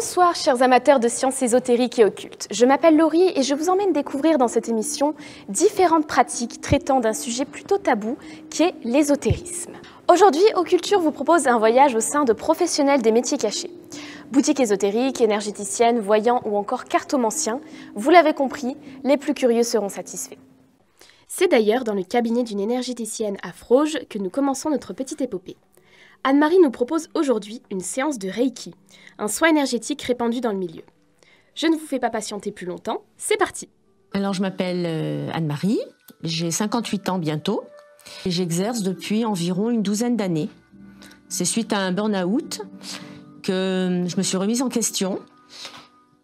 Bonsoir chers amateurs de sciences ésotériques et occultes. Je m'appelle Laurie et je vous emmène découvrir dans cette émission différentes pratiques traitant d'un sujet plutôt tabou qui est l'ésotérisme. Aujourd'hui, Occulture vous propose un voyage au sein de professionnels des métiers cachés. Boutiques ésotériques, énergéticiennes, voyants ou encore cartomanciens, vous l'avez compris, les plus curieux seront satisfaits. C'est d'ailleurs dans le cabinet d'une énergéticienne à Froges que nous commençons notre petite épopée. Anne-Marie nous propose aujourd'hui une séance de Reiki, un soin énergétique répandu dans le milieu. Je ne vous fais pas patienter plus longtemps, c'est parti. Alors je m'appelle Anne-Marie, j'ai 58 ans bientôt et j'exerce depuis environ une douzaine d'années. C'est suite à un burn-out que je me suis remise en question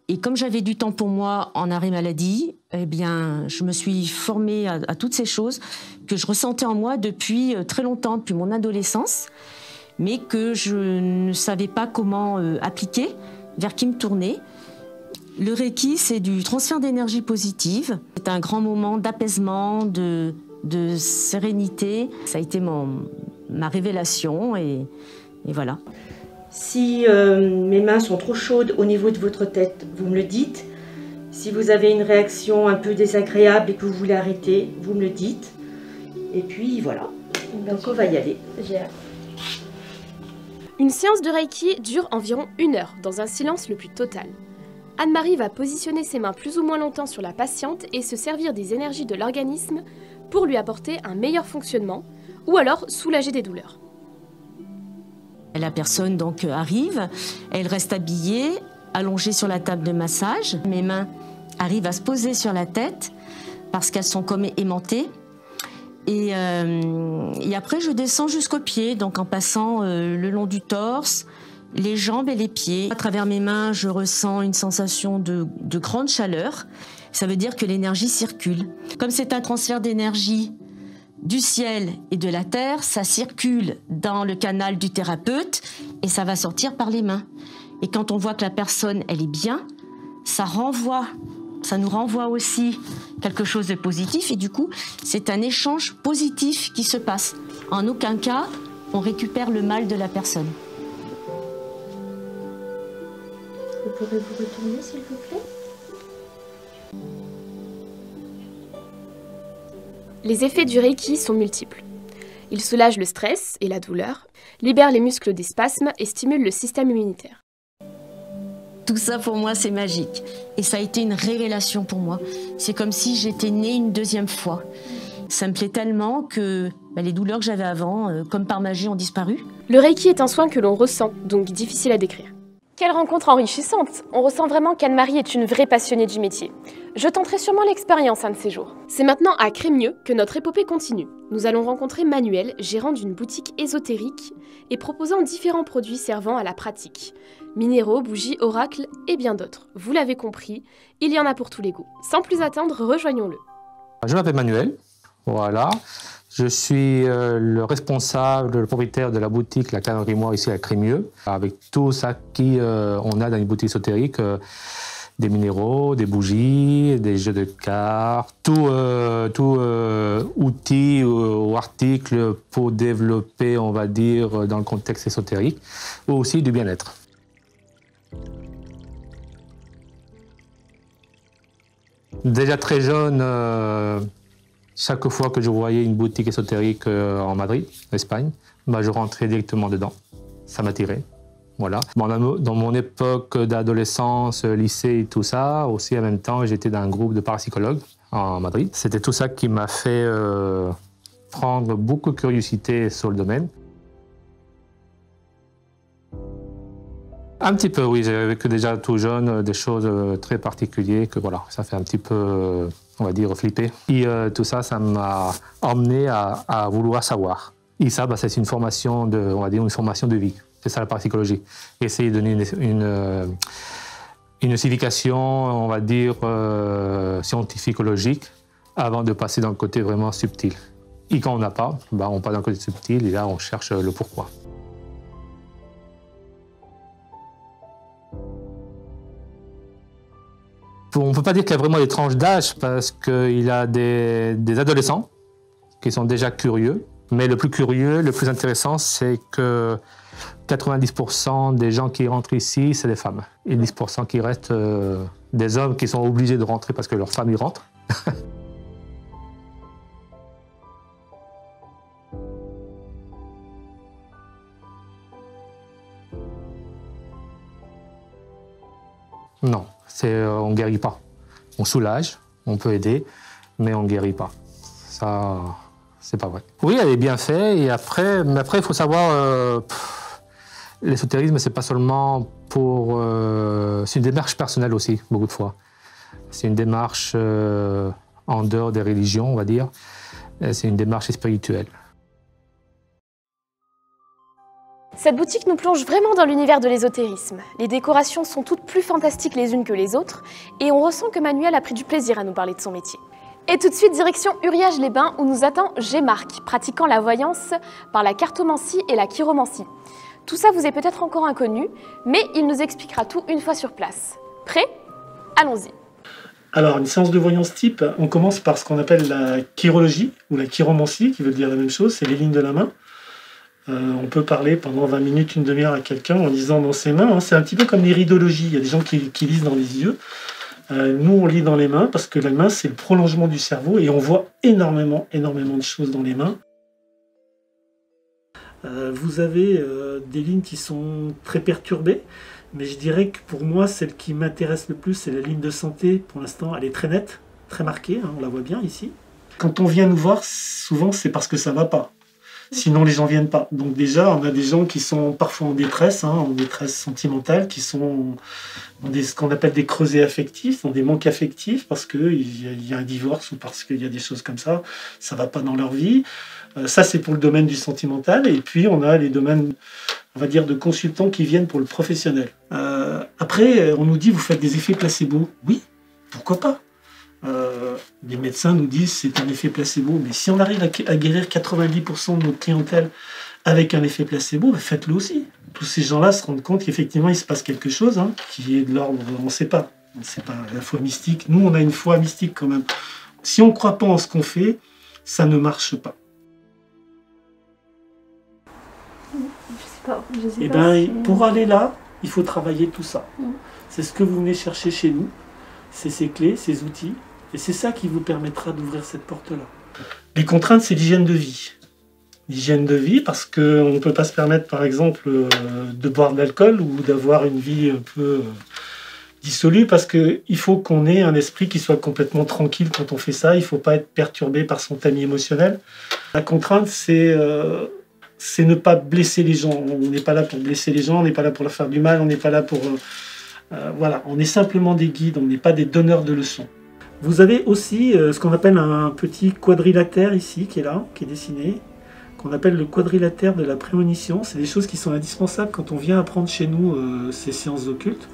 et comme j'avais du temps pour moi en arrêt maladie, eh bien je me suis formée à toutes ces choses que je ressentais en moi depuis très longtemps, depuis mon adolescence, mais que je ne savais pas comment appliquer, vers qui me tourner. Le Reiki, c'est du transfert d'énergie positive. C'est un grand moment d'apaisement, de sérénité. Ça a été ma révélation et voilà. Si mes mains sont trop chaudes au niveau de votre tête, vous me le dites. Si vous avez une réaction un peu désagréable et que vous voulez arrêter, vous me le dites. Et puis voilà, donc on va y aller. Une séance de Reiki dure environ 1 heure, dans un silence le plus total. Anne-Marie va positionner ses mains plus ou moins longtemps sur la patiente et se servir des énergies de l'organisme pour lui apporter un meilleur fonctionnement ou alors soulager des douleurs. La personne donc arrive, elle reste habillée, allongée sur la table de massage. Mes mains arrivent à se poser sur la tête parce qu'elles sont comme aimantées. Et après, je descends jusqu'aux pieds, donc en passant le long du torse, les jambes et les pieds. À travers mes mains, je ressens une sensation de grande chaleur. Ça veut dire que l'énergie circule. Comme c'est un transfert d'énergie du ciel et de la terre, ça circule dans le canal du thérapeute et ça va sortir par les mains. Et quand on voit que la personne, elle est bien, ça nous renvoie aussi quelque chose de positif et du coup, c'est un échange positif qui se passe. En aucun cas, on récupère le mal de la personne. Vous pourrez vous retourner s'il vous plaît? Les effets du Reiki sont multiples. Il soulage le stress et la douleur, libère les muscles des spasmes et stimule le système immunitaire. Tout ça, pour moi, c'est magique. Et ça a été une révélation pour moi. C'est comme si j'étais née une deuxième fois. Ça me plaît tellement que les douleurs que j'avais avant, comme par magie, ont disparu. Le Reiki est un soin que l'on ressent, donc difficile à décrire. Quelle rencontre enrichissante! On ressent vraiment qu'Anne-Marie est une vraie passionnée du métier. Je tenterai sûrement l'expérience un de ces jours. C'est maintenant à Crémieux que notre épopée continue. Nous allons rencontrer Manuel, gérant d'une boutique ésotérique et proposant différents produits servant à la pratique. Minéraux, bougies, oracles et bien d'autres. Vous l'avez compris, il y en a pour tous les goûts. Sans plus attendre, rejoignons-le. Je m'appelle Manuel, voilà. Je suis le responsable, le propriétaire de la boutique La Canne Grimoire ici à Crémieux, avec tout ça qu'on a dans une boutique ésotérique, des minéraux, des bougies, des jeux de cartes, tout outil ou article pour développer, on va dire, dans le contexte ésotérique, ou aussi du bien-être. Déjà très jeune, chaque fois que je voyais une boutique ésotérique en Madrid, Espagne, je rentrais directement dedans. Ça m'attirait. Voilà. Dans mon époque d'adolescence, lycée et tout ça, aussi en même temps, j'étais dans un groupe de parapsychologues en Madrid. C'était tout ça qui m'a fait prendre beaucoup de curiosité sur le domaine. Un petit peu, oui. J'ai vécu déjà tout jeune des choses très particulières que voilà, ça fait un petit peu, on va dire, flipper. Et tout ça, ça m'a emmené à vouloir savoir. Et ça, c'est une formation on va dire, une formation de vie. C'est ça la parapsychologie. Essayer de donner une signification, on va dire, scientifique, logique, avant de passer dans le côté vraiment subtil. Et quand on n'a pas, on passe dans le côté subtil et là, on cherche le pourquoi. On ne peut pas dire qu'il y a vraiment des tranches d'âge parce qu'il y a des adolescents qui sont déjà curieux Mais le plus curieux, le plus intéressant, c'est que 90% des gens qui rentrent ici, c'est des femmes. Et 10% qui restent, des hommes qui sont obligés de rentrer parce que leur femme y rentre. Non, on ne guérit pas. On soulage, on peut aider, mais on ne guérit pas. Ça, c'est pas vrai. Oui, il y a des bienfaits, mais après, il faut savoir, l'ésotérisme, c'est pas seulement pour... c'est une démarche personnelle aussi, beaucoup de fois. C'est une démarche en dehors des religions, on va dire. C'est une démarche spirituelle. Cette boutique nous plonge vraiment dans l'univers de l'ésotérisme. Les décorations sont toutes plus fantastiques les unes que les autres et on ressent que Manuel a pris du plaisir à nous parler de son métier. Et tout de suite, direction Uriage-les-Bains où nous attend G-Marc, pratiquant la voyance par la cartomancie et la chiromancie. Tout ça vous est peut-être encore inconnu, mais il nous expliquera tout une fois sur place. Prêt? Allons-y. Alors, une séance de voyance type, on commence par ce qu'on appelle la chirologie ou la chiromancie, qui veut dire la même chose, c'est les lignes de la main. On peut parler pendant 20 minutes, une demi-heure à quelqu'un en lisant dans ses mains. C'est un petit peu comme l'iridologie. Il y a des gens qui lisent dans les yeux. Nous, on lit dans les mains parce que la main, c'est le prolongement du cerveau et on voit énormément de choses dans les mains. Vous avez des lignes qui sont très perturbées, mais je dirais que pour moi, celle qui m'intéresse le plus, c'est la ligne de santé. Pour l'instant, elle est très nette, très marquée, hein, on la voit bien ici. Quand on vient nous voir, souvent, c'est parce que ça ne va pas. Sinon, les gens ne viennent pas. Donc déjà, on a des gens qui sont parfois en détresse sentimentale, qui sont dans ce qu'on appelle des creusets affectifs, dans des manques affectifs, parce qu'il y a un divorce ou parce qu'il y a des choses comme ça ne va pas dans leur vie. Ça, c'est pour le domaine du sentimental. Et puis, on a les domaines, on va dire, de consultants qui viennent pour le professionnel. Après, on nous dit, vous faites des effets placebo. Oui, pourquoi pas? Les médecins nous disent c'est un effet placebo, mais si on arrive à guérir 90% de notre clientèle avec un effet placebo, faites-le aussi. Tous ces gens-là se rendent compte qu'effectivement il se passe quelque chose qui est de l'ordre, on ne sait pas la foi mystique. Nous on a une foi mystique quand même. Si on ne croit pas en ce qu'on fait, ça ne marche pas. Je sais pas, pour aller là, il faut travailler tout ça. C'est ce que vous venez chercher chez nous, c'est ces clés, ces outils. Et c'est ça qui vous permettra d'ouvrir cette porte-là. Les contraintes, c'est l'hygiène de vie. L'hygiène de vie, parce qu'on ne peut pas se permettre, par exemple, de boire de l'alcool ou d'avoir une vie un peu dissolue, parce qu'il faut qu'on ait un esprit qui soit complètement tranquille quand on fait ça. Il ne faut pas être perturbé par son tamis émotionnel. La contrainte, c'est ne pas blesser les gens. On n'est pas là pour blesser les gens, on n'est pas là pour leur faire du mal, on n'est pas là pour... voilà, on est simplement des guides, on n'est pas des donneurs de leçons. Vous avez aussi ce qu'on appelle un petit quadrilatère ici, qui est là, qui est dessiné, qu'on appelle le quadrilatère de la prémonition. C'est des choses qui sont indispensables quand on vient apprendre chez nous ces séances occultes.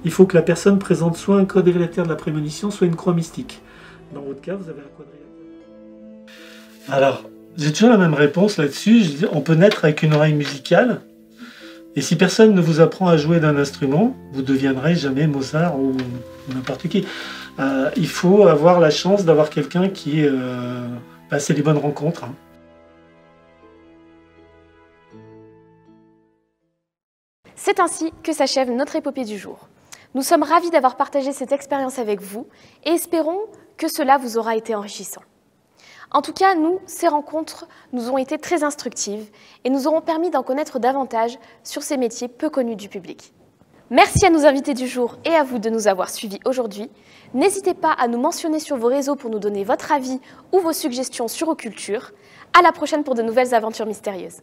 Il faut que la personne présente soit un quadrilatère de la prémonition, soit une croix mystique. Dans votre cas, vous avez un quadrilatère. Alors, j'ai toujours la même réponse là-dessus. On peut naître avec une oreille musicale. Et si personne ne vous apprend à jouer d'un instrument, vous ne deviendrez jamais Mozart ou n'importe qui. Il faut avoir la chance d'avoir quelqu'un qui c'est les bonnes rencontres. C'est ainsi que s'achève notre épopée du jour. Nous sommes ravis d'avoir partagé cette expérience avec vous et espérons que cela vous aura été enrichissant. En tout cas, ces rencontres nous ont été très instructives et nous auront permis d'en connaître davantage sur ces métiers peu connus du public. Merci à nos invités du jour et à vous de nous avoir suivis aujourd'hui. N'hésitez pas à nous mentionner sur vos réseaux pour nous donner votre avis ou vos suggestions sur Occulture. À la prochaine pour de nouvelles aventures mystérieuses.